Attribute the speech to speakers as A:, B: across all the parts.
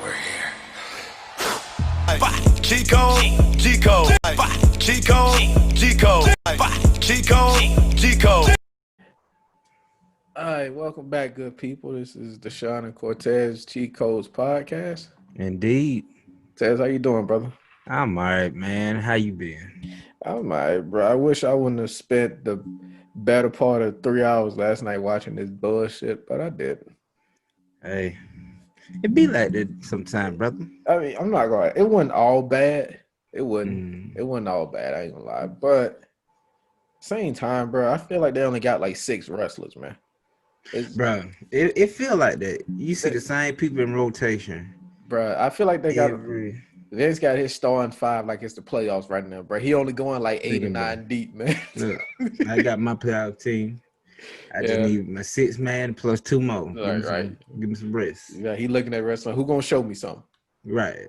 A: We're here. G-Code, G-Code, G-Code, G-Code, G-Code, G-Code.
B: All right, welcome back, good people. This is Deshaun and Cortez Cheat Codes podcast.
C: Indeed.
B: Tez, how you doing, brother?
C: I'm all right, man. How you been?
B: I'm all right, bro. I wish I wouldn't have spent the better part of 3 hours last night watching this bullshit, but I did.
C: Hey, it be like that sometime, brother.
B: I mean, I'm not gonna. It wasn't all bad. It wasn't. It wasn't all bad. I ain't gonna lie, but same time, bro. I feel like they only got like 6 wrestlers, man.
C: Bro, it feel like that. You see the same people in rotation.
B: Bro, I feel like they got Vince got his starting 5 like it's the playoffs right now, bro. He only going like 8 or 9 deep, man.
C: Look, I got my playoff team. I just need my 6 man plus 2 more.
B: Right.
C: Give me some rest.
B: Yeah, he looking at wrestling. Who gonna show me something?
C: Right.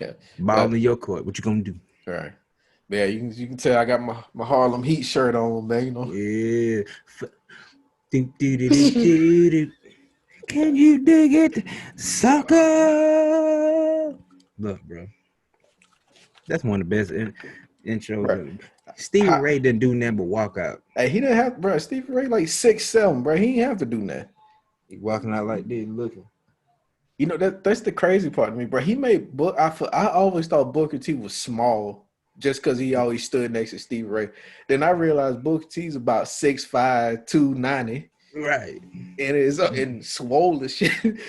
B: Yeah.
C: Ball in your court. What you gonna do?
B: Right. Yeah, you can tell I got my Harlem Heat shirt on, man. You know.
C: Yeah. Can you dig it, sucker? Look, bro. That's one of the best intros. Bro. Stevie Ray didn't do nothing but walk out.
B: Hey, he didn't have, bro. Stevie Ray like 6'7", bro. He didn't have to do that.
C: He walking out like this, looking.
B: You know that's the crazy part of me, bro. He made book. I always thought Booker T was small just because he always stood next to Stevie Ray. Then I realized Booker T's about 6'5", 290.
C: Right.
B: And it's and swole as shit.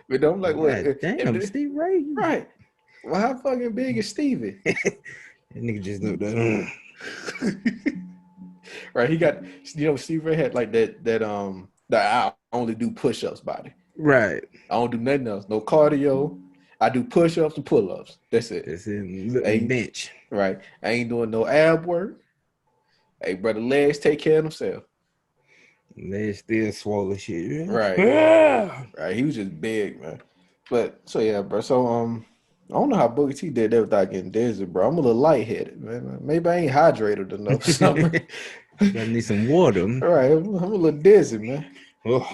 B: But I'm like, what?
C: Damn, Stevie Ray.
B: Right. Well, how fucking big is Stevie?
C: That nigga just looked at
B: Right. He got, Stevie Ray had like that I only do push-ups body.
C: Right.
B: I don't do nothing else. No cardio. I do push-ups and pull-ups. That's it.
C: That's it. Bench.
B: Right. I ain't doing no ab work. Hey, brother, legs take care of themselves.
C: They still swollen shit.
B: Right. Right. He was just big, man. But so yeah, bro. So I don't know how Booker T did that without getting dizzy, bro. I'm a little lightheaded, man. Maybe I ain't hydrated enough or something.
C: I need some water.
B: All right, I'm a little dizzy, man.
C: Oh.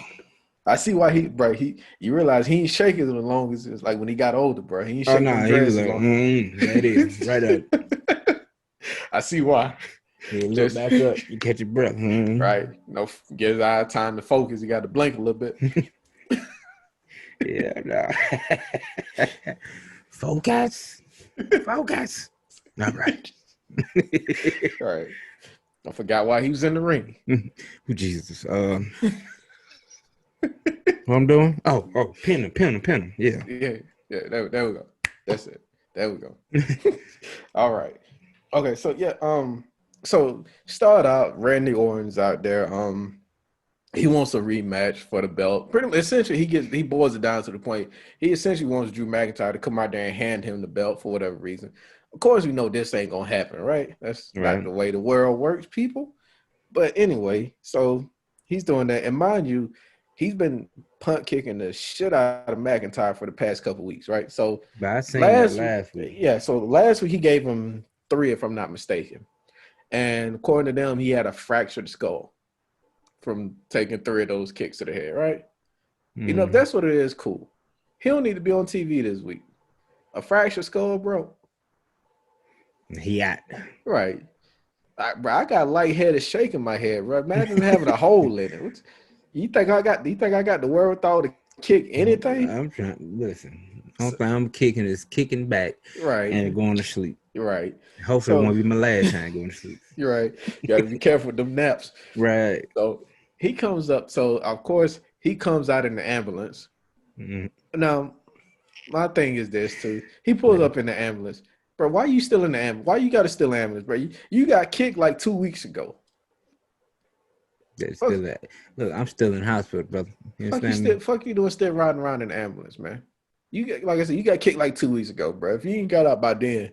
B: I see why you realize he ain't shaking as long as it's like when he got older, bro. He ain't shaking
C: he was like, that is right up.
B: I see why.
C: You look back up, you catch your breath.
B: Right. Get his eye time to focus. You got to blink a little bit.
C: Yeah, no. Focus. All right.
B: All right. I forgot why he was in the ring.
C: Jesus. What I'm doing? Oh, pin him. Yeah.
B: Yeah. There we go. That's it. There we go. All right. Okay. So yeah. So start out. Randy Orton's out there. He wants a rematch for the belt. Pretty much, essentially, he boils it down to the point. He essentially wants Drew McIntyre to come out there and hand him the belt for whatever reason. Of course, we know this ain't gonna happen, right? That's not the way the world works, people. But anyway, so he's doing that, and mind you, he's been punt kicking the shit out of McIntyre for the past couple weeks, right? So
C: last week.
B: Yeah, so last week he gave him 3, if I'm not mistaken. And according to them, he had a fractured skull from taking 3 of those kicks to the head, right? You know, if that's what it is, cool. He don't need to be on TV this week. A fractured skull, bro.
C: He out.
B: Right. I got lightheaded shake in my head, bro. Imagine having a hole in it. You think I got the wherewithal to kick anything?
C: I'm trying. Listen, I'm kicking back,
B: right,
C: and going to sleep.
B: Right.
C: Hopefully, it won't be my last time going to sleep.
B: You're right. You got to be careful with them naps.
C: Right.
B: So he comes up. So of course he comes out in the ambulance. Mm-hmm. Now, my thing is this too. He pulls up in the ambulance. Bro, why are you still in the ambulance? Why you got to still ambulance, bro? You got kicked like 2 weeks ago.
C: That's still that. Look, I'm still in hospital, brother.
B: Fuck you doing still riding around in the ambulance, man. You get, like I said, you got kicked like 2 weeks ago, bro. If you ain't got out by then.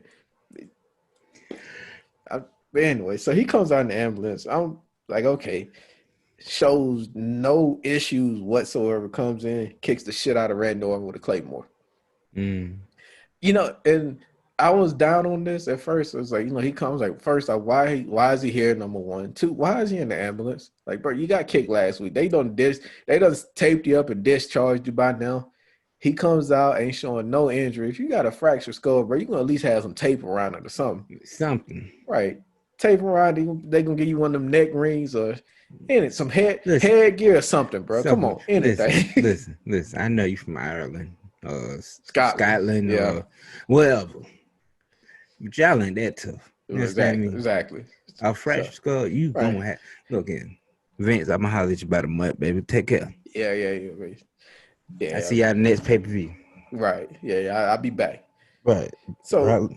B: But anyway, so he comes out in the ambulance. I'm like, okay. Shows no issues whatsoever. Comes in, kicks the shit out of Randy Orton with a Claymore. You know, and I was down on this at first. It was like, you know, he comes like, first, like, why is he here? Number 1, 2, why is he in the ambulance? Like, bro, you got kicked last week. They done taped you up and discharged you by now. He comes out, ain't showing no injury. If you got a fractured skull, bro, you gonna at least have some tape around it or something.
C: Something.
B: Right. Tape around, they gonna give you one of them neck rings or some headgear or something, bro. Come on, anything.
C: Listen. I know you from Ireland,
B: Scotland, yeah,
C: wherever. But y'all ain't that tough.
B: Exactly.
C: A fresh skull, you gonna have. Look in, Vince. I'm gonna holler at you about a month, baby. Take care.
B: Yeah.
C: I see y'all next pay-per-view.
B: Right. Yeah. I'll be back.
C: Right.
B: So,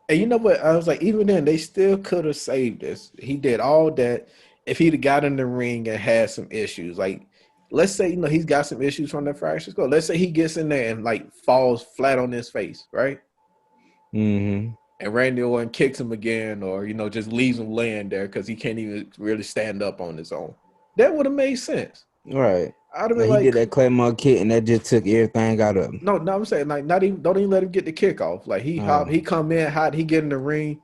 B: and you know what? I was like, even then, they still could have saved this. He did all that. If he'd have got in the ring and had some issues, like let's say he's got some issues from the fracture skull. Let's say he gets in there and like falls flat on his face, right?
C: Mm-hmm.
B: And Randy Orton kicks him again, or just leaves him laying there because he can't even really stand up on his own. That would have made sense,
C: right?
B: I'd have been
C: he did that Claymore kick and that just took everything out of him.
B: No, I'm saying like don't even let him get the kick off. Like he come in hot, he get in the ring,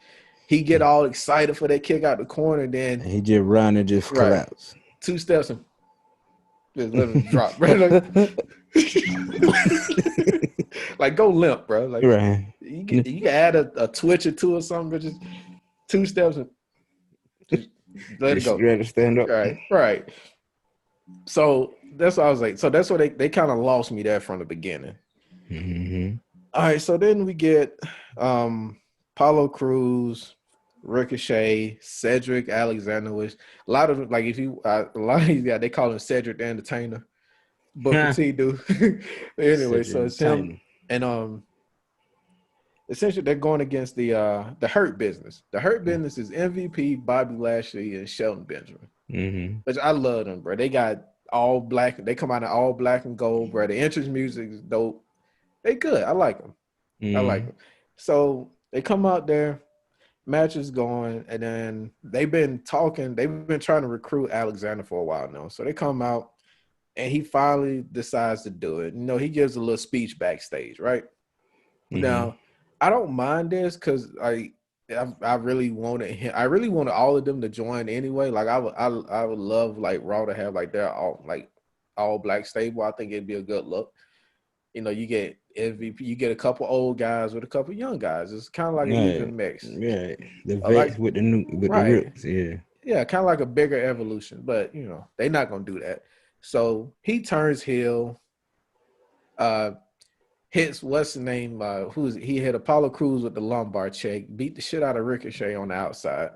B: he get all excited for that kick out the corner, then
C: he just run and just collapse.
B: 2 steps and just let him drop. Like go limp, bro. Like you can add a twitch or two or something, but just 2 steps and just let it go.
C: You stand up.
B: Right. So that's what I was like. So that's what they kind of lost me there from the beginning.
C: Mm-hmm.
B: All right, so then we get Apollo Crews, Ricochet, Cedric Alexander, which a lot of these guys they call him Cedric the Entertainer, but T do. Anyway, so it's him and essentially they're going against the Hurt Business. The Hurt Business is MVP, Bobby Lashley, and Shelton Benjamin.
C: Mm-hmm.
B: Which I love them, bro. They got all black. They come out in all black and gold, bro. The entrance music is dope. They good. I like them.
C: Mm-hmm.
B: I like them. So they come out there, match is going, and then they've been talking. They've been trying to recruit Alexander for a while now. So they come out, and he finally decides to do it. He gives a little speech backstage, right? Mm-hmm. Now, I don't mind this because I really wanted him. I really wanted all of them to join anyway. Like I would love like Raw to have like their all black stable. I think it'd be a good look. You get MVP, you get a couple old guys with a couple young guys. It's kind of like an even mix.
C: Yeah, the vets with the rips. Yeah,
B: kind of like a bigger evolution. But they're not gonna do that. So he turns heel. Hits what's the name? He hit Apollo Crews with the lumbar check, beat the shit out of Ricochet on the outside,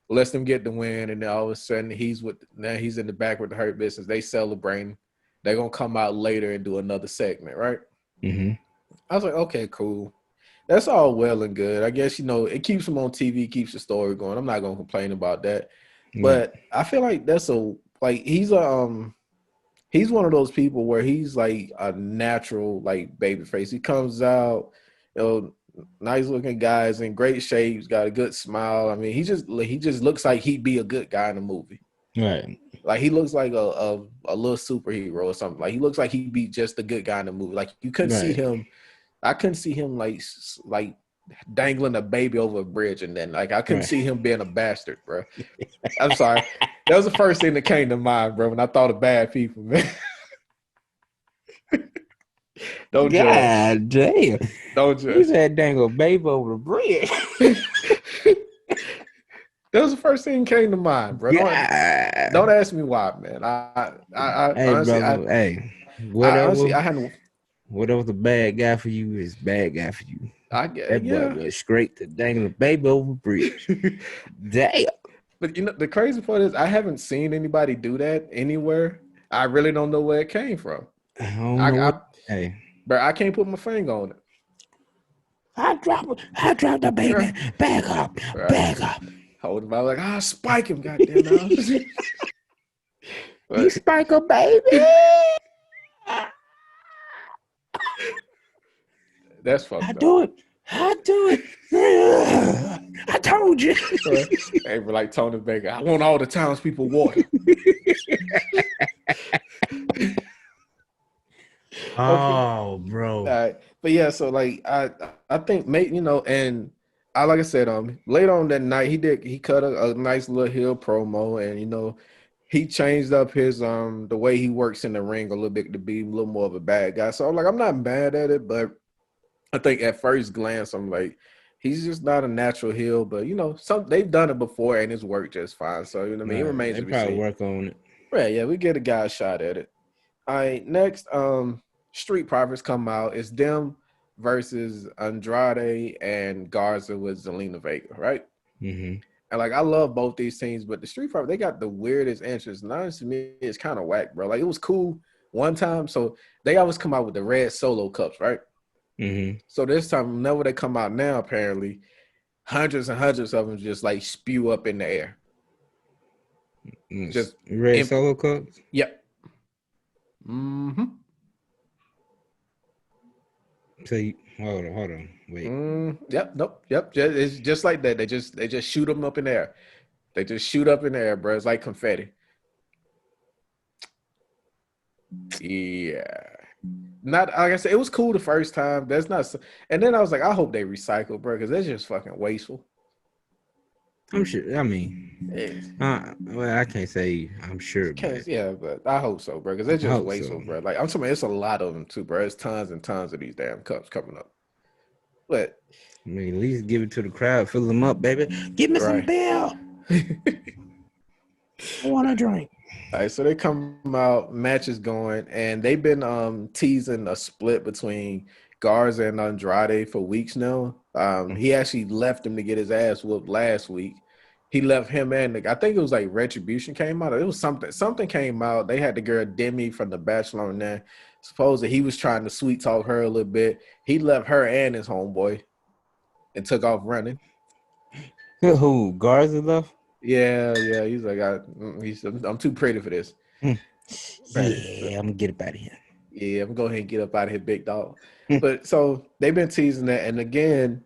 B: lets them get the win, and then all of a sudden he's in the back with the Hurt Business. They celebrating. They're gonna come out later and do another segment, right?
C: Mm-hmm.
B: I was like, okay, cool. That's all well and good. I guess it keeps them on TV, keeps the story going. I'm not gonna complain about that, but I feel like he's one of those people where he's like a natural like baby face. He comes out, nice looking guy, is in great shape, he's got a good smile. I mean, he just looks like he'd be a good guy in a movie.
C: Right.
B: Like he looks like a little superhero or something. Like he looks like he'd be just a good guy in the movie. Like you couldn't see him. I couldn't see him like dangling a baby over a bridge, and then like I couldn't see him being a bastard, bro. I'm sorry. That was the first thing that came to mind, bro, when I thought of bad people, man. Don't judge.
C: God damn.
B: Don't judge.
C: You said dangle baby over the bridge.
B: That was the first thing that came to mind, bro. Don't ask me why, man.
C: Hey,
B: honestly,
C: brother, whatever's the bad guy for you is bad guy for you.
B: I guess
C: that boy went straight to dangling baby over the bridge. Damn.
B: But the crazy part is I haven't seen anybody do that anywhere. I really don't know where it came from. But I can't put my finger on it.
C: I dropped the baby. Back up. Back up.
B: Hold him out like, spike him, goddamn.
C: You spike a baby.
B: That's fucked up.
C: I do it. I told you.
B: Hey, we're like Tony Baker. I want all the townspeople water.
C: Oh, bro.
B: But yeah, so like I think and like I said, later on that night he cut a nice little heel promo, and he changed up his the way he works in the ring a little bit to be a little more of a bad guy. So I'm not mad at it, but I think at first glance I'm like, he's just not a natural heel. But they've done it before and it's worked just fine. So what I mean, it remains to be
C: probably
B: seen.
C: Work on it.
B: Right, yeah, we get a guy shot at it. All right, next, Street Profits come out. It's them versus Andrade and Garza with Zelina Vega, right?
C: Mm-hmm.
B: And I love both these teams, but the Street Profits, they got the weirdest entrance. And honestly, to me, it's kind of whack, bro. It was cool one time. So they always come out with the red solo cups, right?
C: Mm-hmm.
B: So this time, whenever they come out now, apparently, hundreds and hundreds of them just spew up in the air.
C: Just red solo cups?
B: Yep. Mm-hmm.
C: So hold on, wait.
B: Yep, nope, yep. It's just like that. They just shoot them up in the air. They just shoot up in the air, bro. It's like confetti. Yeah. Not like I said, it was cool the first time. That's not, and then I was like, I hope they recycle, bro, because that's just fucking wasteful.
C: I'm sure. I mean, well, I can't say I'm sure.
B: Yeah, but I hope so, bro, because it's just wasteful, bro. I'm talking about it's a lot of them too, bro. It's tons and tons of these damn cups coming up. But
C: I mean, at least give it to the crowd, fill them up, baby. Give me some beer. I want a drink.
B: All right, so they come out, match is going, and they've been teasing a split between Garza and Andrade for weeks now. He actually left him to get his ass whooped last week. He left him and I think it was Retribution came out. It was something came out. They had the girl Demi from The Bachelor in there. Supposedly he was trying to sweet talk her a little bit. He left her and his homeboy and took off running.
C: Who? Garza left?
B: Yeah. He's like, I'm too pretty for this.
C: Yeah, I'm gonna get up out of here.
B: Yeah, I'm gonna go ahead and get up out of here, big dog. But so they've been teasing that, and again,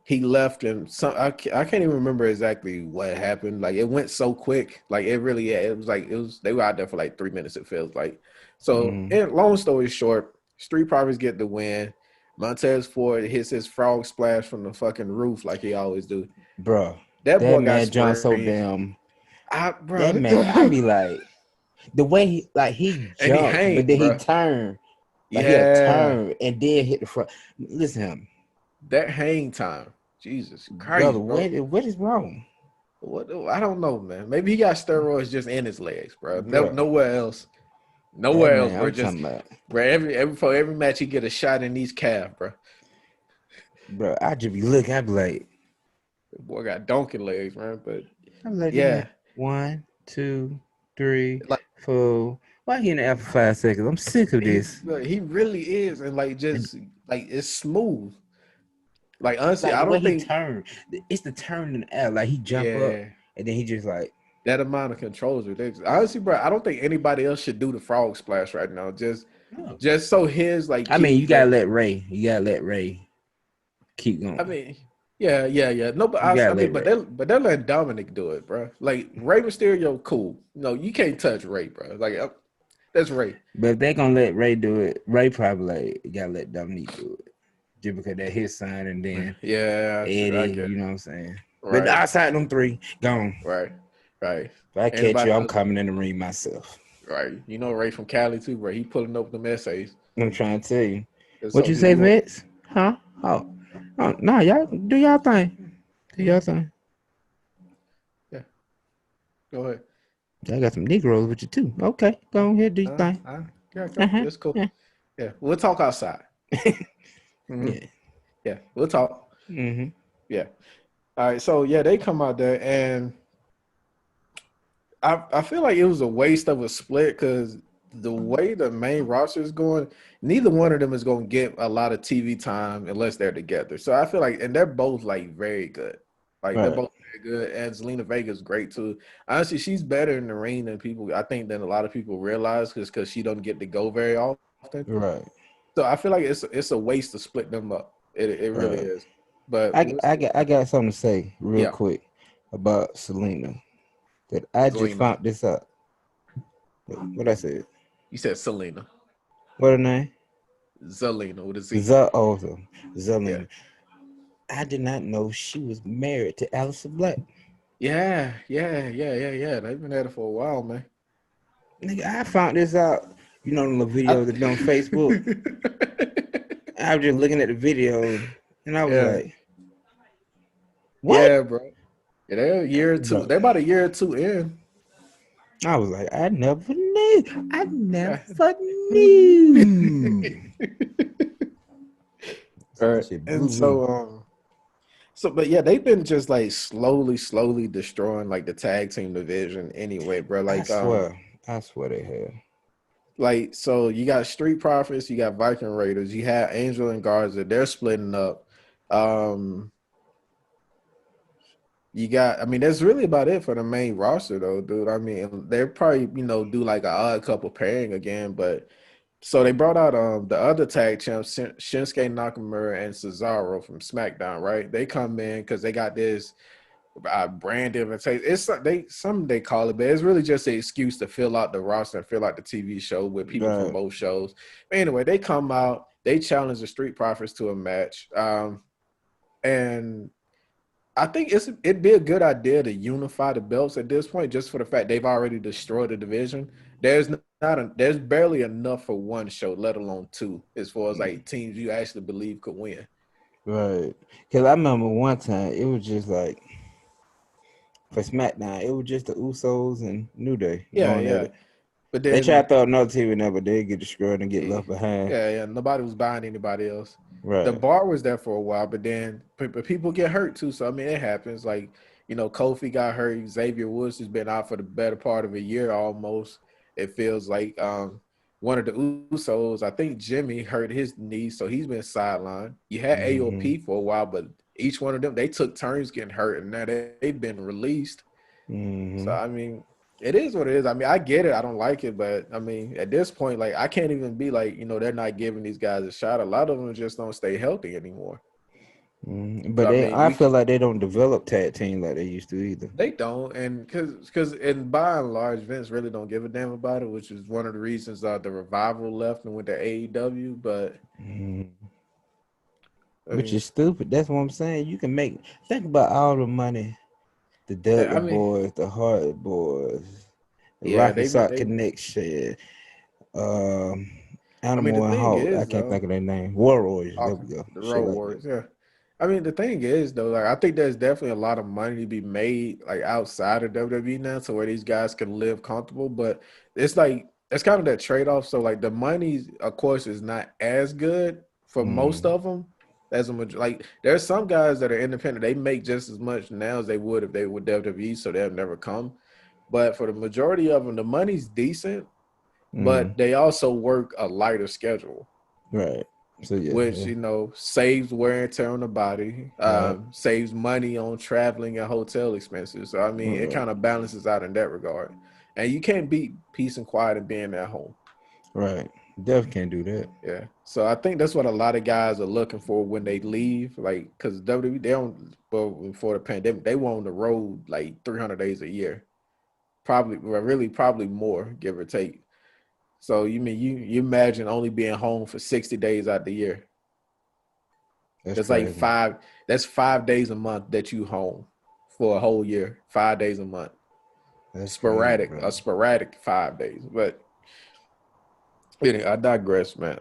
B: he left him. I can't even remember exactly what happened. It went so quick. It was they were out there for 3 minutes. It feels like. So, and long story short, Street Profits get the win. Montez Ford hits his frog splash from the fucking roof like he always do.
C: Bro,
B: that boy
C: man
B: got
C: John so damn.
B: Bro,
C: that man, I be like, the way he jumped, but then he turned. He turned and then hit the front. Listen to him.
B: That hang time. Jesus Christ,
C: brother. What is wrong?
B: What? I don't know, man. Maybe he got steroids just in his legs, bro. Nowhere else. Nowhere else, bro. Just bro. Every match he get a shot in these calf, bro.
C: Bro, I just be looking. I be like,
B: the boy got donkey legs, man. But
C: I'm like, yeah. 1, 2, 3, 4. Why he in the air for 5 seconds? I'm sick of this.
B: He really is, and it's smooth. Honestly, I don't think
C: he turned. It's the turn in the air. He jump up and then he just
B: that amount of control is ridiculous. Honestly, bro, I don't think anybody else should do the frog splash right now. Just so his
C: I mean, you gotta let Ray. You gotta let Ray keep going.
B: I mean, yeah. No, but but they're letting Dominik do it, bro. Rey Mysterio, cool. No, you can't touch Ray, bro. That's Ray.
C: But if they're gonna let Ray do it, Ray probably gotta let Dominik do it. Just because that's his son, and then Eddie, you know what I'm saying? Right. But outside them 3, gone.
B: Right.
C: If I catch you, I'm coming in the ring myself.
B: Right. You know Ray from Cali too, bro. He pulling up them essays.
C: I'm trying to tell you. What you say, Vince? Huh? Oh, no, y'all do y'all thing. Yeah.
B: Go ahead.
C: I got some Negroes with you too. Okay, go ahead, do your thing.
B: That's cool. Yeah, we'll talk outside. Yeah, we'll talk. Yeah. All right, so they come out there, and I feel like it was a waste of a split because the way the main roster is going, neither one of them is going to get a lot of TV time unless they're together. So I feel like, and they're both very good. They're both very good, and Zelina Vega is great too. Honestly, she's better in the ring than a lot of people realize because she doesn't get to go very often.
C: Right.
B: So I feel like it's a waste to split them up. It really is. But
C: I got something to say real quick about Zelina. That I just found this out. What I said?
B: You said Selena.
C: What her name?
B: Zelina with a Z.
C: Zelina. Yeah. I did not know she was married to Aleister Black.
B: Yeah. They've been at it for a while, man.
C: Nigga, I found this out. You know the video that's on Facebook. I was just looking at the video, and I was like, "What?"
B: Yeah, bro. Yeah, they're a year or two.
C: Bro.
B: They're about a year or two in.
C: I was like, I never knew. I never knew.
B: All right. And so but yeah, they've been just like slowly destroying like the tag team division anyway, bro. Like
C: I swear they have.
B: Like, so you got Street Profits, you got Viking Raiders, you have Angel and Garza, they're splitting up. You got, I mean, that's really about it for the main roster, though, dude. I mean, they're probably, do like an odd couple pairing again, but so they brought out the other tag champs, Shinsuke Nakamura and Cesaro from SmackDown, right? They come in because they got this brand invitation. It's something they call it, but it's really just an excuse to fill out the roster and fill out the TV show with people from both shows. But anyway, they come out, they challenge the Street Profits to a match, and I think it'd be a good idea to unify the belts at this point, just for the fact they've already destroyed the division. There's barely enough for one show, let alone two, as far as like teams you actually believe could win.
C: Right, because I remember one time it was just like for SmackDown, it was just the Usos and New Day.
B: Yeah. But then,
C: they tried to throw another team in there, but they get destroyed and get left behind.
B: Yeah. Nobody was buying anybody else.
C: Right.
B: The bar was there for a while, but then people get hurt too. So I mean, it happens. Like, Kofi got hurt. Xavier Woods has been out for the better part of a year almost. It feels like one of the Usos, I think Jimmy hurt his knee, so he's been sidelined. You had AOP for a while, but each one of them, they took turns getting hurt, and now they've been released. So I mean, it is what it is. I mean, I get it. I don't like it, but I mean, at this point, like, I can't even be like, they're not giving these guys a shot. A lot of them just don't stay healthy anymore.
C: But I feel like they don't develop tag team like they used to either.
B: They don't, and because by and large, Vince really don't give a damn about it, which is one of the reasons the Revival left and went to AEW. But
C: which is stupid. That's what I'm saying. You can think about all the money the Dudley Boys, the Hart Boys, the Rocky Sock Connection, Animal and Hawk. I can't think of their name. War Warriors. There we go.
B: The Road Warriors. Yeah. I mean, the thing is, though, like, I think there's definitely a lot of money to be made, like, outside of WWE now, to where these guys can live comfortable. But it's like, it's kind of that trade-off. So, like, the money, of course, is not as good for most of them. Like, there's some guys that are independent. They make just as much now as they would if they were WWE, so they'll never come. But for the majority of them, the money's decent, but they also work a lighter schedule.
C: Right. So,
B: which saves wear and tear on the body, saves money on traveling and hotel expenses. So I mean, it kind of balances out in that regard. And you can't beat peace and quiet and being at home.
C: Right, definitely can't do that.
B: Yeah. So I think that's what a lot of guys are looking for when they leave. Like, because WWE, they don't. Well, before the pandemic, they were on the road like 300 days a year, probably more, give or take. So you mean you imagine only being home for 60 days out the year? That's like 5. That's 5 days a month that you home for a whole year. 5 days a month. That's sporadic. Crazy, a sporadic 5 days. But anyway, I digress, man.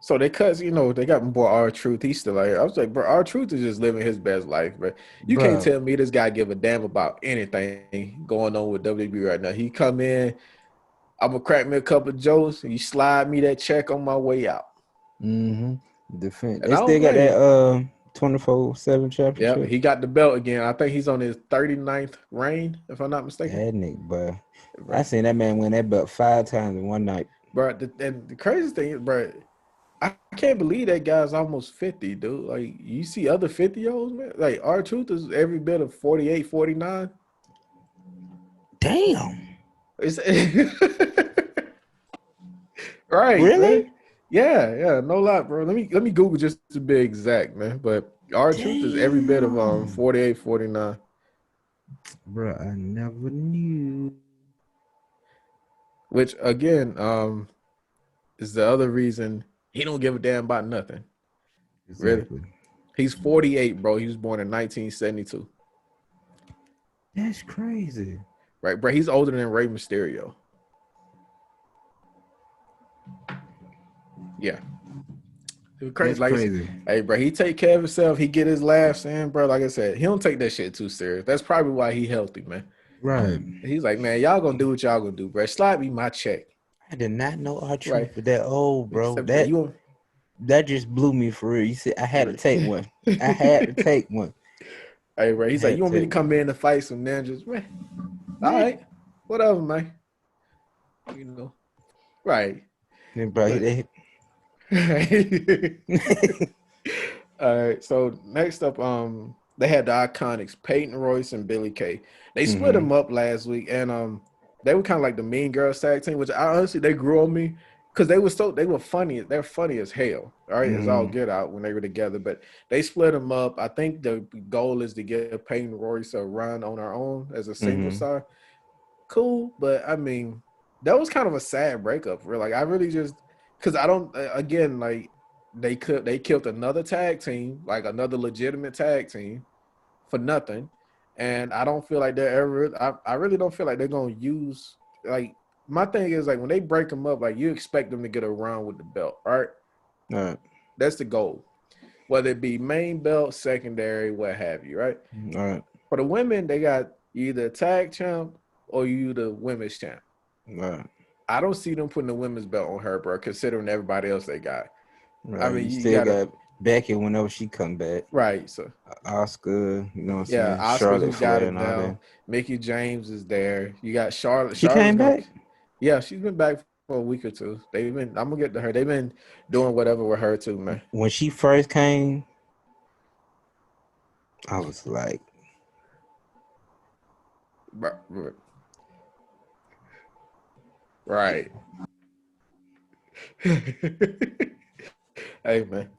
B: So they they got my boy R-Truth. He's still like, I was like, bro, R-Truth is just living his best life, bro. You can't tell me this guy give a damn about anything going on with WWE right now. He come in. I'm gonna crack me a couple of jokes, and you slide me that check on my way out.
C: Defense. They still got that 24/7 championship.
B: Yeah, he got the belt again. I think he's on his 39th reign, if I'm not mistaken.
C: That nigga, bro. I seen that man win that belt 5 times in one night.
B: Bro, the craziest thing is, bro, I can't believe that guy's almost 50, dude. Like, you see other 50-year-olds, man. Like, R-Truth is every bit of 48, 49.
C: Damn.
B: It's right.
C: Really?
B: Man. Yeah, no lie, bro. Let me Google just to be exact, man. But R-Truth is every bit of 48, 49.
C: Bro, I never knew.
B: Which again, is the other reason he don't give a damn about nothing. Exactly. Really? He's 48, bro. He was born in 1972.
C: That's crazy.
B: Right, bro. He's older than Rey Mysterio. Yeah. It was
C: That's crazy.
B: Hey, bro, he take care of himself. He get his laughs in, bro. Like I said, he don't take that shit too serious. That's probably why he healthy, man.
C: Right.
B: He's like, man, y'all gonna do what y'all gonna do, bro. Slide me my check.
C: I did not know R-Truth
B: Right.
C: for that old, bro.
B: Said, bro,
C: That just blew me for real. You said I had to take one. I had to take one.
B: Hey, bro, he's like, you want me to come in and fight some ninjas, man? All right, whatever, man. You know, right?
C: Yeah, bro,
B: All right. So next up, they had the Iconics, Peyton, Royce, and Billie Kay. They split them up last week, and they were kind of like the Mean Girls tag team, which I honestly they grew on me because they were funny. They're funny as hell. All right, it's all get out when they were together, but they split them up. I think the goal is to give Peyton Royce a run on our own as a single star. Cool, but I mean, that was kind of a sad breakup. Like, I really just because I don't again like they killed another tag team, like another legitimate tag team, for nothing. And I don't feel like they're ever. I really don't feel like they're gonna use like. My thing is like when they break them up, like you expect them to get a run with the belt, right?
C: All right.
B: That's the goal. Whether it be main belt, secondary, what have you, right?
C: All right.
B: For the women, they got either tag champ or you the women's champ.
C: All right.
B: I don't see them putting the women's belt on her, bro, considering everybody else they got.
C: Right.
B: I mean,
C: you still got Becky whenever she come back.
B: Right. So
C: Asuka, you know what I'm saying?
B: yeah, Asuka
C: Charlotte
B: got it
C: and all
B: now.
C: that.
B: Mickie James is there. You got Charlotte.
C: She came back?
B: Yeah, she's been back for a week or two. I'm gonna get to her. They've been doing whatever with her too, man.
C: When she first came, I was like,
B: right. Hey, man.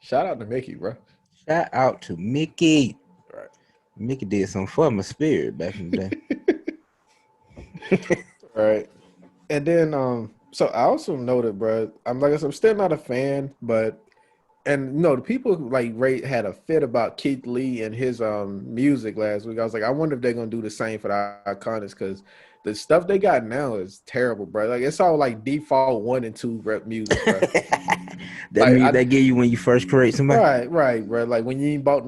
B: Shout out to Mickie, bro.
C: Shout out to Mickie.
B: Right.
C: Mickie did something for my spirit back in the day.
B: Right. And then so I also noted, bro, I'm still not a fan, but and the people like had a fit about Keith Lee and his music last week. I was like, I wonder if they're gonna do the same for the Iconics, because the stuff they got now is terrible, bro. Like it's all like default 1 and 2 rep music, bro.
C: That means they give you when you first create somebody.
B: Right, bro. Like when you ain't got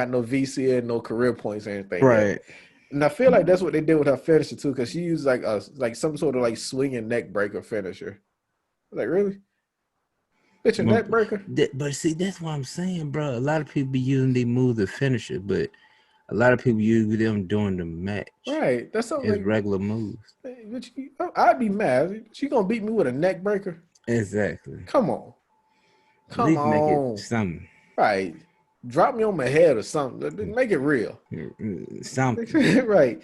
B: no VC and no career points or anything.
C: Right.
B: Yet. And I feel like that's what they did with her finisher too, because she used like some sort of like swinging neck breaker finisher. Like, really? Bitch, a neck breaker?
C: But see, that's what I'm saying, bro. A lot of people be using these moves to finisher, but a lot of people use them during the match.
B: Right. That's something
C: as
B: like
C: regular moves.
B: I'd be mad. She gonna beat me with a neck breaker?
C: Exactly.
B: Come on.
C: At least make it something.
B: Right. Drop me on my head or something. Make it real.
C: Something.
B: Right.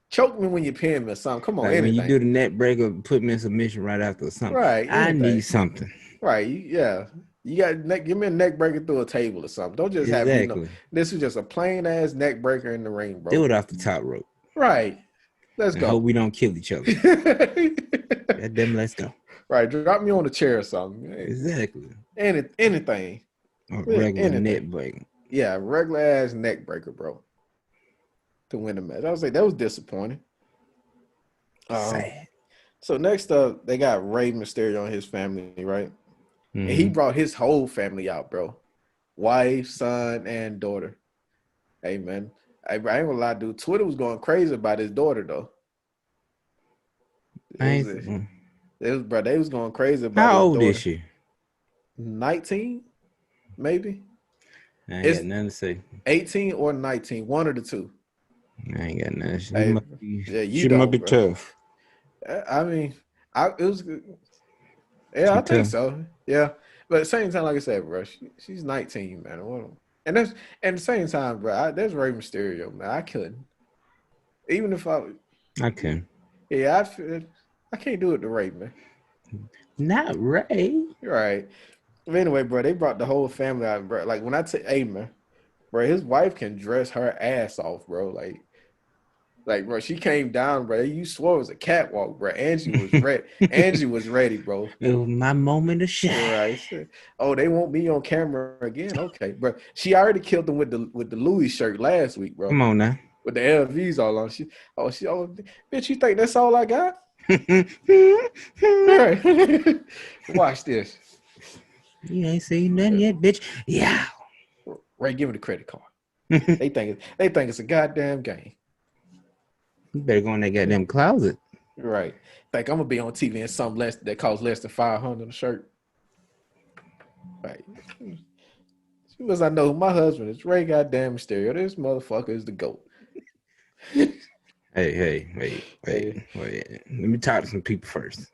B: Choke me when you pin me or something. Come on,
C: like
B: anything.
C: When you do the neck breaker, put me in submission right after or something.
B: Right.
C: Anything. I need something.
B: Right. Yeah. You got give me a neck breaker through a table or something. Don't just have this is just a plain ass neck breaker in the ring, bro.
C: Do it off the top rope.
B: Right. Let's go.
C: Hope we don't kill each other. Let's go.
B: Right. Drop me on a chair or something.
C: Exactly.
B: Anything.
C: Regular neck breaker.
B: Yeah, regular ass neck breaker, bro. To win the match. I was like, that was disappointing.
C: Sad.
B: So next up, they got Rey Mysterio and his family, right? And he brought his whole family out, bro. Wife, son, and daughter. Hey, man. I ain't gonna lie, dude. Twitter was going crazy about his daughter, though. They was going crazy about
C: How
B: his
C: old
B: daughter.
C: is she?
B: 19, maybe.
C: I ain't got nothing to say.
B: 18 or 19, one of the two.
C: I ain't got nothing. She
B: she
C: might be tough.
B: I mean, it was good. Yeah, I think so. Yeah. But at the same time, like I said, bro, she's 19, man. And that's at the same time, bro, that's Rey Mysterio, man. I couldn't. Even if I
C: can.
B: Yeah, I can't do it to Rey, man.
C: Not Rey.
B: Right. But anyway, bro, they brought the whole family out, bro. Like, when I say, hey, man, bro, his wife can dress her ass off, bro. Like, bro, she came down, bro. You swore it was a catwalk, bro. Angie was ready. Angie was ready, bro.
C: It was my moment of shine.
B: Right. Oh, they want me on camera again? Okay, bro. She already killed them with the Louis shirt last week, bro.
C: Come on now.
B: With the LVs all on. Bitch, you think that's all I got? Right. Watch this.
C: You ain't seen nothing yet, bitch. Yeah.
B: Ray, give me the credit card. They think it's a goddamn game.
C: You better go in that goddamn closet.
B: Right. Think I'm gonna be on TV in something less that costs less than $500 a shirt. Right. As soon as I know who my husband is, Ray goddamn Mysterio. This motherfucker is the GOAT.
C: Hey, wait. Let me talk to some people first.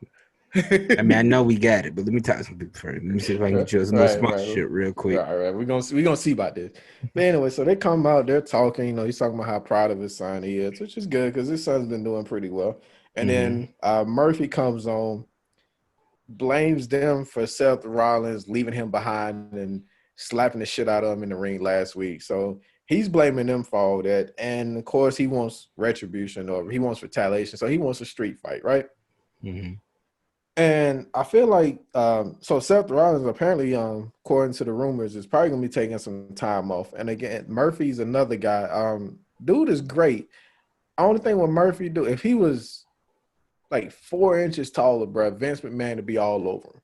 C: I mean, I know we got it, but let me talk to some people first. Let me see if I can get you some more sponsorship real quick.
B: Right. We're gonna see about this. But anyway, so they come out, they're talking, he's talking about how proud of his son he is, which is good because his son's been doing pretty well. And then Murphy comes on, blames them for Seth Rollins leaving him behind and slapping the shit out of him in the ring last week. So he's blaming them for all that. And of course, he wants retribution or he wants retaliation. So he wants a street fight, right?
C: Mm-hmm.
B: And I feel like so Seth Rollins apparently, according to the rumors, is probably gonna be taking some time off. And again, Murphy's another guy. Dude is great. Only thing with Murphy do, if he was like 4 inches taller, bro, Vince McMahon would be all over him.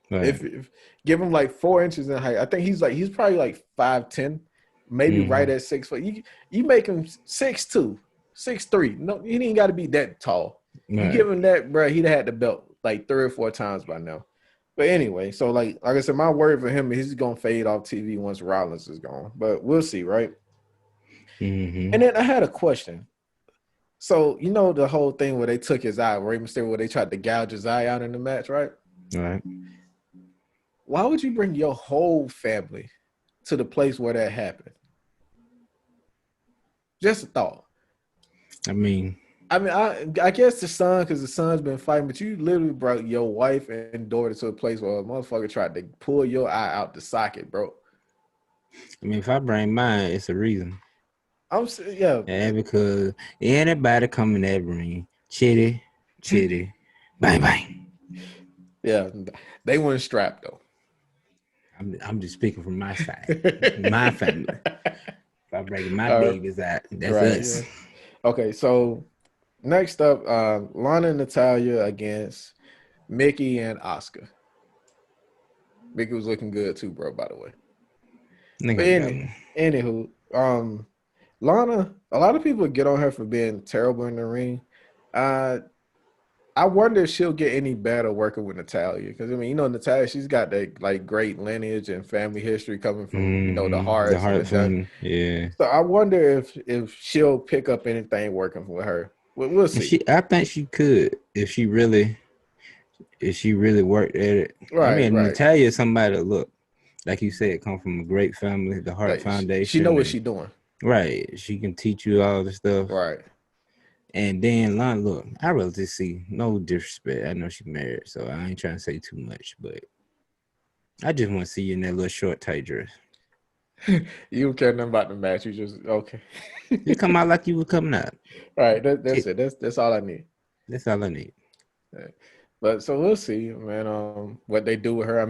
B: Right. If give him like 4 inches in height, I think he's probably like 5'10", maybe right at 6 foot. You make him 6'2", 6'3". No, he ain't got to be that tall. Right. You give him that, bro, he'd have had the belt like 3 or 4 times by now. But anyway, so like I said, my word for him is he's gonna fade off TV once Rollins is gone. But we'll see, right? Mm-hmm. And then I had a question. So the whole thing where they took his eye, Rey Mysterio, where they tried to gouge his eye out in the match, right?
C: Right.
B: Why would you bring your whole family to the place where that happened? Just a thought.
C: I mean,
B: I guess the son, because the son's been fighting, but you literally brought your wife and daughter to a place where a motherfucker tried to pull your eye out the socket, bro.
C: I mean, if I bring mine, it's a reason.
B: Yeah,
C: because anybody come in that ring, chitty, bang, bang.
B: Yeah, they weren't strapped though.
C: I'm just speaking from my side, my family. If I bring my babies out, that's us.
B: Yeah. Okay, so next up, Lana and Natalya against Mickie and Asuka. Mickie was looking good too, bro, by the way. Anywho, Lana, a lot of people get on her for being terrible in the ring. I wonder if she'll get any better working with Natalya. Because, Natalya, she's got that, like, great lineage and family history coming from, the Harts.
C: The Hart family, yeah.
B: So I wonder if she'll pick up anything working with her. We'll see.
C: I think she could if she really worked at it.
B: Right,
C: Natalya is somebody that, look, like you said, come from a great family, the Hart Foundation.
B: She know what she's doing.
C: Right. She can teach you all the stuff.
B: Right.
C: And then Lana, look, I really just see no disrespect. I know she's married, so I ain't trying to say too much, but I just want to see you in that little short tight dress.
B: You don't care nothing about the match. You just okay.
C: You come out like you were coming out.
B: Right. That's it. That's all I need.
C: That's all I need.
B: Right. But so we'll see, man. What they do with her.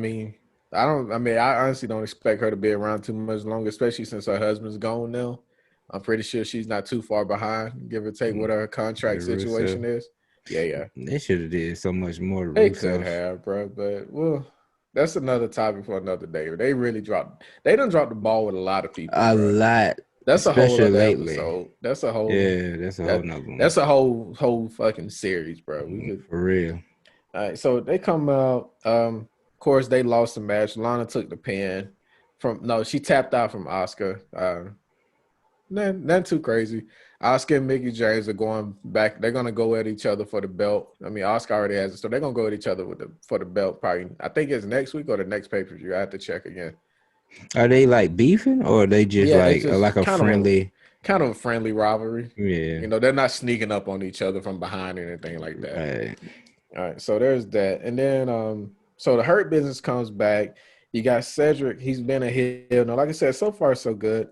B: I honestly don't expect her to be around too much longer, especially since her husband's gone now. I'm pretty sure she's not too far behind, give or take what her contract situation is. Yeah.
C: They should have did so much more.
B: They could have, bro. But that's another topic for another day. They done dropped the ball with a lot of people.
C: A lot.
B: That's a whole other
C: lately.
B: episode. That's a whole
C: that's a whole nother one.
B: That's a whole fucking series, bro.
C: For real.
B: All right, so they come out. Of course, they lost the match. Lana took the pin she tapped out from Asuka. Nothing too crazy. Asuka and Mickie James are going back. They're gonna go at each other for the belt. Asuka already has it, so they're gonna go at each other for the belt. Probably, I think it's next week or the next pay-per-view. I have to check again.
C: Are they like beefing, or are they just like a friendly,
B: kind of a friendly rivalry?
C: Yeah,
B: they're not sneaking up on each other from behind or anything like that.
C: Right.
B: All right, so there's that, and then so the Hurt Business comes back. You got Cedric. He's been a heel. Now, like I said, so far so good.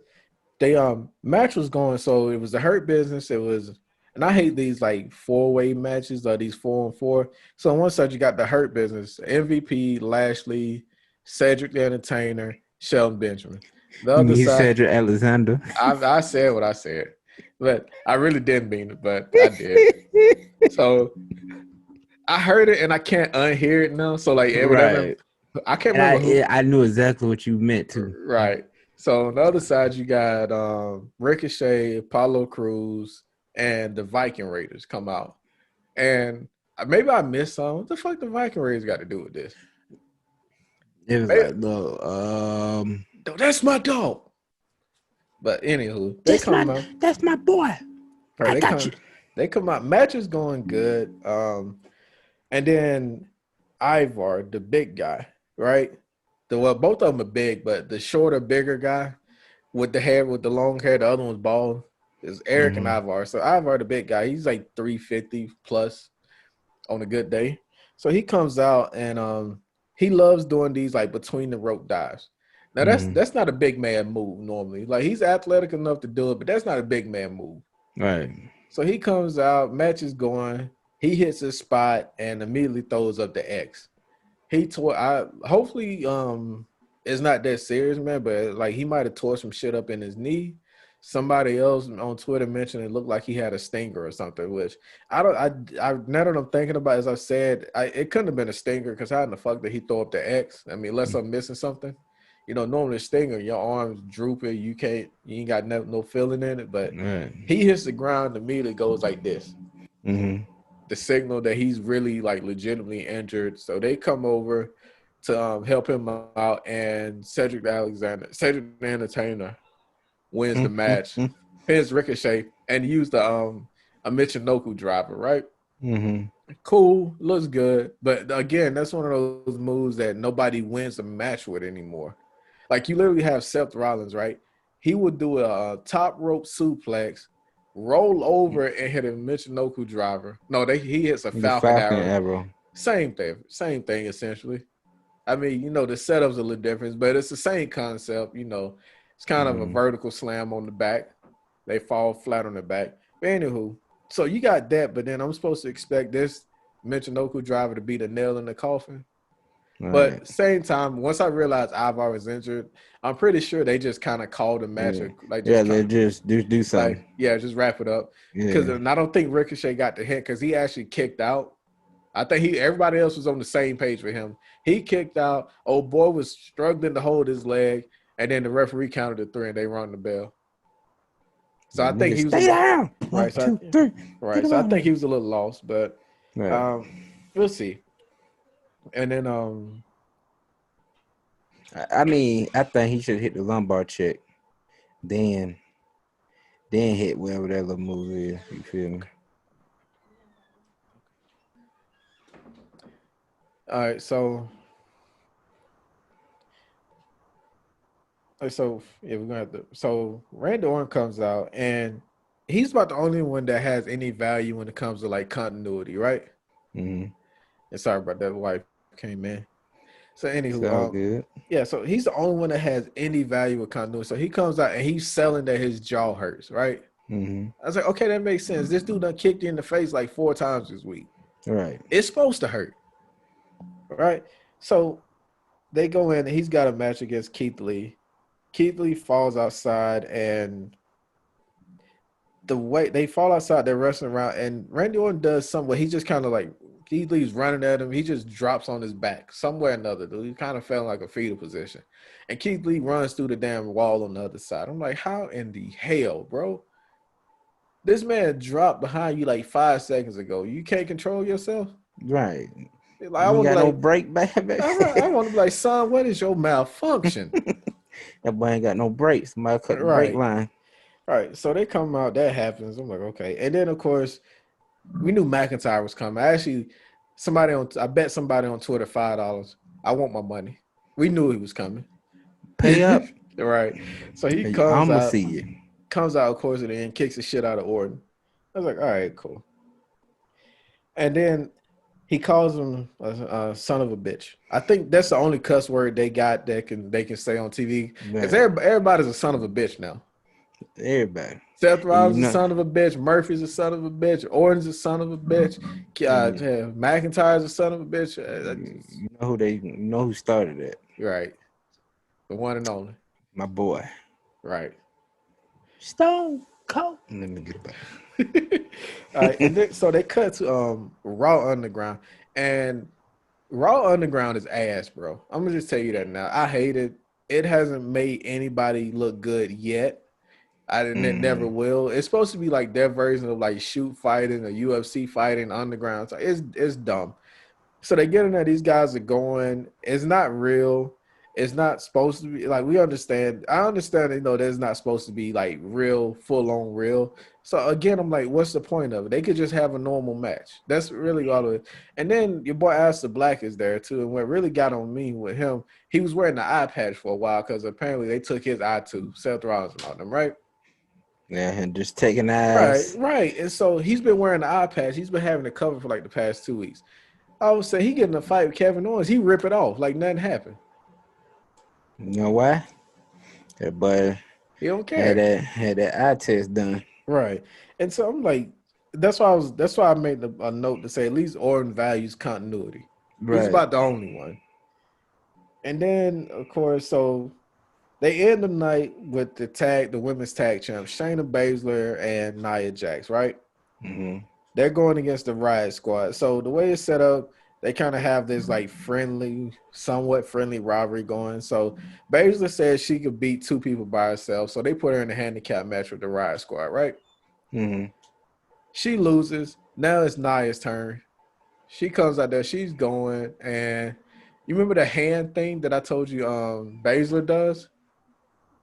B: They match was going, so it was the Hurt Business. It was, and I hate these like 4-way matches or these 4-on-4. So on one side you got the Hurt Business, MVP, Lashley, Cedric the Entertainer, Shelton Benjamin. The other side,
C: Cedric Alexander.
B: I said what I said, but I really didn't mean it, but I did. So I heard it and I can't unhear it now. So like whatever. I can't remember who.
C: I knew exactly what you meant too.
B: Right. So on the other side, you got Ricochet, Apollo Crews, and the Viking Raiders come out. And maybe I missed some. What the fuck the Viking Raiders got to do with this?
C: It was like, look,
B: that's my dog. But anywho, they come out.
C: That's my boy.
B: Right, they come out. Match is going good. And then Ivar, the big guy, right? Both of them are big, but the shorter, bigger guy with the long hair, the other one's bald, is Eric and Ivar. So Ivar, the big guy, he's like 350 plus on a good day. So he comes out and he loves doing these like between the rope dives. Now that's not a big man move normally. Like he's athletic enough to do it, but that's not a big man move.
C: Right.
B: So he comes out, match is going, he hits his spot and immediately throws up the X. Hopefully it's not that serious, man, but like he might have tore some shit up in his knee. Somebody else on Twitter mentioned it looked like he had a stinger or something, which now that I'm thinking about, as I said, it couldn't have been a stinger because how in the fuck did he throw up the X? I mean, unless I'm missing something. You know, normally a stinger, your arms drooping, you ain't got no feeling in it, but he hits the ground, immediately goes like this.
C: Mm-hmm.
B: The signal that he's really like legitimately injured. So they come over to help him out, and Cedric the Entertainer wins the match. Hits Ricochet and used a Michinoku driver, right?
C: Mm-hmm.
B: Cool, looks good. But again, that's one of those moves that nobody wins a match with anymore. Like you literally have Seth Rollins, right? He would do a top rope suplex, roll over and hit a Michinoku driver. No, he hits a Falcon arrow. Same thing essentially. I mean, you know, the setup's a little different, but it's the same concept. You know, it's kind of a vertical slam on the back. They fall flat on the back. But anywho, so you got that, but then I'm supposed to expect this Michinoku driver to be the nail in the coffin. Right. But same time, once I realized Ivar was injured, I'm pretty sure they just kind of called the match.
C: They just do something.
B: Like, just wrap it up. Because I don't think Ricochet got the hint because he actually kicked out. I think everybody else was on the same page with him. He kicked out. Old boy was struggling to hold his leg, and then the referee counted to 3, and they rung the bell. So I think he was
C: down.
B: Right.
C: 1, 2, 3.
B: Right. So I think he was a little lost, but we'll see. And then
C: I mean, I think he should hit the lumbar check, then hit wherever that little move is. You feel me?
B: All right, so yeah, we're gonna have to. So Randy Orton comes out, and he's about the only one that has any value when it comes to like continuity, right?
C: Mm-hmm.
B: And sorry about that, wife came in. So
C: anywho, good.
B: Yeah, so he's the only one that has any value with continuity. So he comes out and he's selling that his jaw hurts, right?
C: Mm-hmm.
B: I was like, okay, that makes sense. This dude done kicked you in the face like 4 times this week.
C: Right.
B: It's supposed to hurt. Right? So they go in and he's got a match against Keith Lee. Keith Lee falls outside, and the way they fall outside, they're wrestling around, and Randy Orton does something where he just kind of like, Keith Lee's running at him. He just drops on his back somewhere or another. Dude. He kind of fell in like a fetal position. And Keith Lee runs through the damn wall on the other side. I'm like, how in the hell, bro? This man dropped behind you like 5 seconds ago. You can't control yourself?
C: Right.
B: Like, I want
C: no break back.
B: I want to be like, son, what is your malfunction?
C: That boy ain't got no brakes. Somebody cut the brake line.
B: Right. So they come out. That happens. I'm like, okay. And then, of course, we knew McIntyre was coming. I bet somebody on Twitter $5. I want my money. We knew he was coming.
C: Pay up.
B: Right. So he comes
C: I'm
B: out.
C: gonna see you.
B: Comes out, of course, and then kicks the shit out of Orton. I was like, all right, cool. And then he calls him a son of a bitch. I think that's the only cuss word they got that they can say on TV. Because everybody's a son of a bitch now.
C: Everybody.
B: Seth Rollins is a son of a bitch. Murphy's a son of a bitch. Orton's a son of a bitch. McIntyre's a son of a bitch.
C: You know who started it.
B: Right. The one and only.
C: My boy.
B: Right.
C: Stone Cold. Let me get it back.
B: All right, and then, so they cut to Raw Underground, and Raw Underground is ass, bro. I'm gonna just tell you that now. I hate it. It hasn't made anybody look good yet. It never will. It's supposed to be like their version of like shoot fighting or UFC fighting underground. So it's dumb. So they get in there. These guys are going. It's not real. It's not supposed to be like we understand. I understand. There's not supposed to be like real, full on real. So again, I'm like, what's the point of it? They could just have a normal match. That's really all of it. And then your boy Aleister Black is there too. And what really got on me with him, he was wearing the eye patch for a while because apparently they took his eye to Seth Rollins and all them, right?
C: Yeah, and just taking eyes.
B: Right. And so he's been wearing the eye patch. He's been having it covered for like the past 2 weeks. I would say he get in a fight with Kevin Owens, he rip it off like nothing happened.
C: You know why? That boy
B: he don't care.
C: Had that eye test done.
B: Right. And so I'm like, that's why I made a note to say at least Orton values continuity. Right. He's about the only one. And then of course, so they end the night with the women's tag champs, Shayna Baszler and Nia Jax, right?
C: Mm-hmm.
B: They're going against the Riot Squad. So the way it's set up, they kind of have this like somewhat friendly rivalry going. So Baszler says she could beat 2 people by herself. So they put her in a handicap match with the Riot Squad, right?
C: Mm-hmm.
B: She loses. Now it's Nia's turn. She comes out there. She's going. And you remember the hand thing that I told you Baszler does?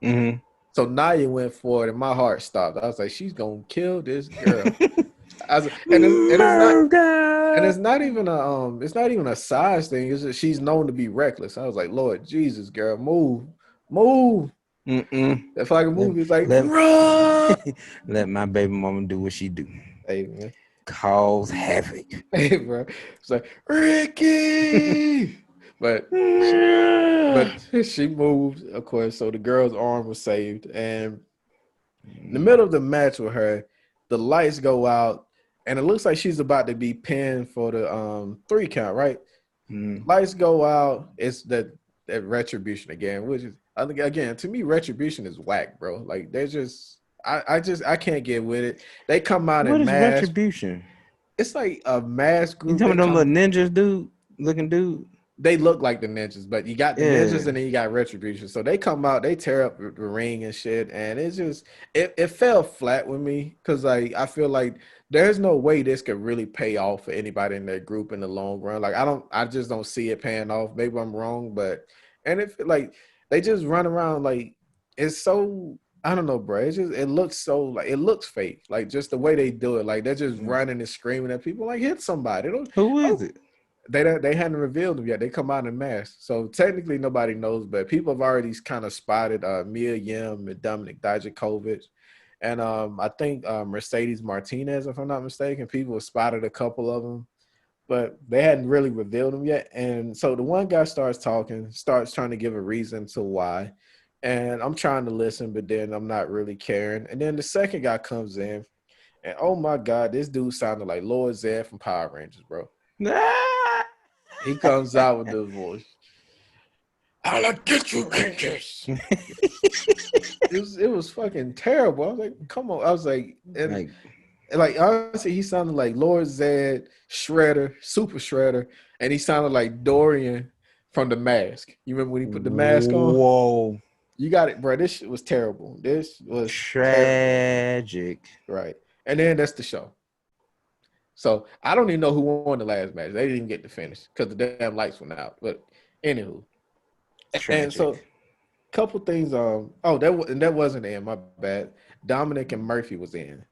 C: Mm-hmm.
B: So Nia went for it, and my heart stopped. I was like, she's going to kill this girl. It's not even a size thing. It's just she's known to be reckless. I was like, Lord Jesus, girl, move. If I can move, it's like run.
C: Let my baby mama do what she do.
B: Hey man,
C: cause havoc.
B: Hey bro, it's like Ricky, but she moved, of course. So the girl's arm was saved, and in the middle of the match with her, the lights go out. And it looks like she's about to be pinned for the 3 count, right? Lights go out. It's that retribution again, which is again to me, retribution is whack, bro. Like they're just I can't get with it. They come out in mask.
C: What is retribution?
B: It's like a mask group.
C: You talking about them little ninjas, looking dude?
B: They look like the ninjas, but you got the ninjas and then you got retribution. So they come out, they tear up the ring and shit, and it's just it fell flat with me because like I feel like there's no way this could really pay off for anybody in that group in the long run. Like I just don't see it paying off. Maybe I'm wrong, but if like they just run around like it's so I don't know, bro. It looks so like it looks fake. Like just the way they do it, like they're just running and screaming at people. Like hit somebody.
C: Who is it?
B: They hadn't revealed them yet. They come out in mask. So technically nobody knows, but people have already kind of spotted Mia Yim and Dominik Dijakovic. And I think Mercedes Martinez, if I'm not mistaken, people have spotted a couple of them, but they hadn't really revealed them yet. And so the one guy starts trying to give a reason to why. And I'm trying to listen, but then I'm not really caring. And then the second guy comes in, and oh my God, this dude sounded like Lord Zed from Power Rangers, bro. He comes out with the voice. I'll get you, Rangers. It was fucking terrible. I was like, come on. I was like, like honestly, he sounded like Lord Zed, Shredder, Super Shredder, and he sounded like Dorian from The Mask. You remember when he put the mask on?
C: Whoa.
B: You got it, bro. This shit was terrible. This was
C: tragic.
B: Terrible. Right. And then that's the show. So I don't even know who won the last match. They didn't even get to finish because the damn lights went out. But anywho. Tragic. And so couple things. That wasn't in, my bad. Dominik and Murphy was in.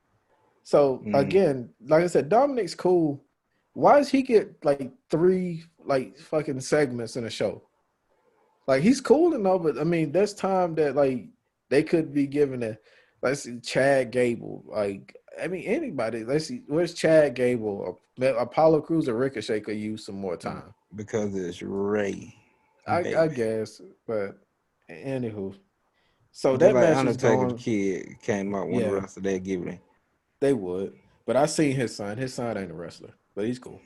B: So again, like I said, Dominik's cool. Why does he get like 3 like fucking segments in a show? Like he's cool enough, but I mean, there's time that like they could be given let's see, Chad Gable. Like, I mean, anybody. Let's see, where's Chad Gable? Apollo Crews or Ricochet could use some more time.
C: Because it's Ray.
B: I guess, but anywho. So
C: that
B: match
C: Undertaker kid came out one wrestler, they'd give it.
B: They would. But I seen his son. His son ain't a wrestler, but he's cool.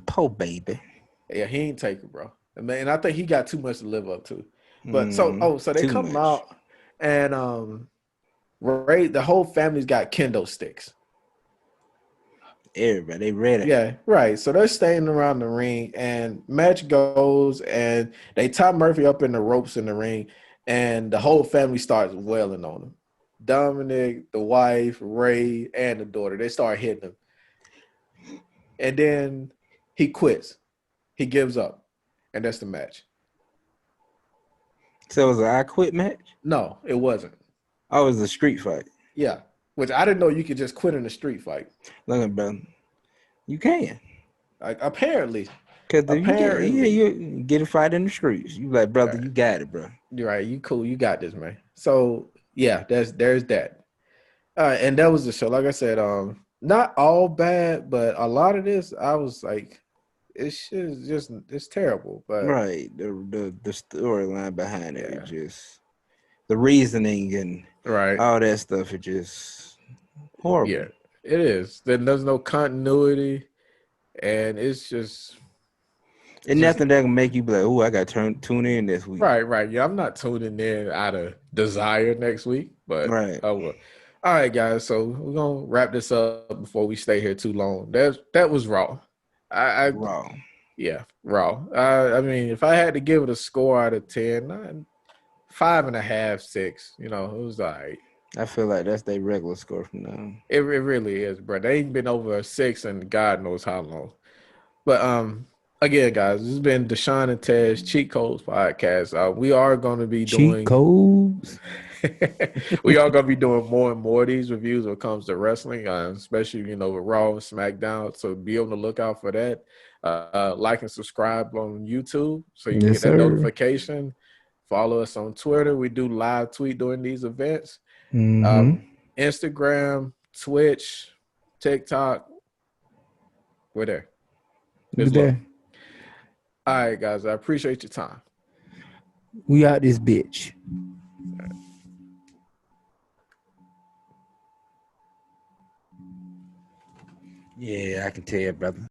C: Poor baby.
B: Yeah, he ain't Taker, bro. And I think he got too much to live up to. But so they come out and Ray, the whole family's got kendo sticks.
C: everybody. They ready.
B: Yeah, right. So they're standing around the ring, and match goes, and they tie Murphy up in the ropes in the ring, and the whole family starts wailing on him. Dominik, the wife, Ray, and the daughter. They start hitting him. And then he quits. He gives up. And that's the match.
C: So it was an I Quit match?
B: No, it wasn't.
C: Oh, it was a street fight.
B: Yeah. Which I didn't know you could just quit in a street fight.
C: Look at brother. You can.
B: Like, apparently.
C: Because you get a fight in the streets. You like, brother, you got it, bro.
B: You're right. You cool. You got this, man. So yeah, there's that. And that was the show. Like I said, not all bad, but a lot of this, I was like, it's terrible. But
C: right, the storyline behind it, just the reasoning and all that stuff, is just horrible.
B: Yeah, it is. Then there's no continuity, and it's just.
C: And nothing that can make you be like, oh, I got to tune in this week.
B: Right. Yeah, I'm not tuning in out of desire next week, but oh well. All right, guys. So we're gonna wrap this up before we stay here too long. That was Raw.
C: Raw.
B: Yeah, Raw. I mean, if I had to give it a score out of 10, 5.5, 6. You know, it was all right.
C: I feel like that's their regular score from now.
B: It really is, bro. They ain't been over a 6 in God knows how long. But again, guys, this has been Deshaun and Tez Cheat Codes podcast. We are going to be doing
C: Cheat Codes.
B: We are going to be doing more and more of these reviews when it comes to wrestling, especially, with Raw and SmackDown. So be on the lookout for that. Like and subscribe on YouTube so you can get that notification. Follow us on Twitter. We do live tweet during these events. Instagram, Twitch, TikTok. We're there. Well. All right, guys. I appreciate your time.
C: We out this bitch. Yeah, I can tell you, brother.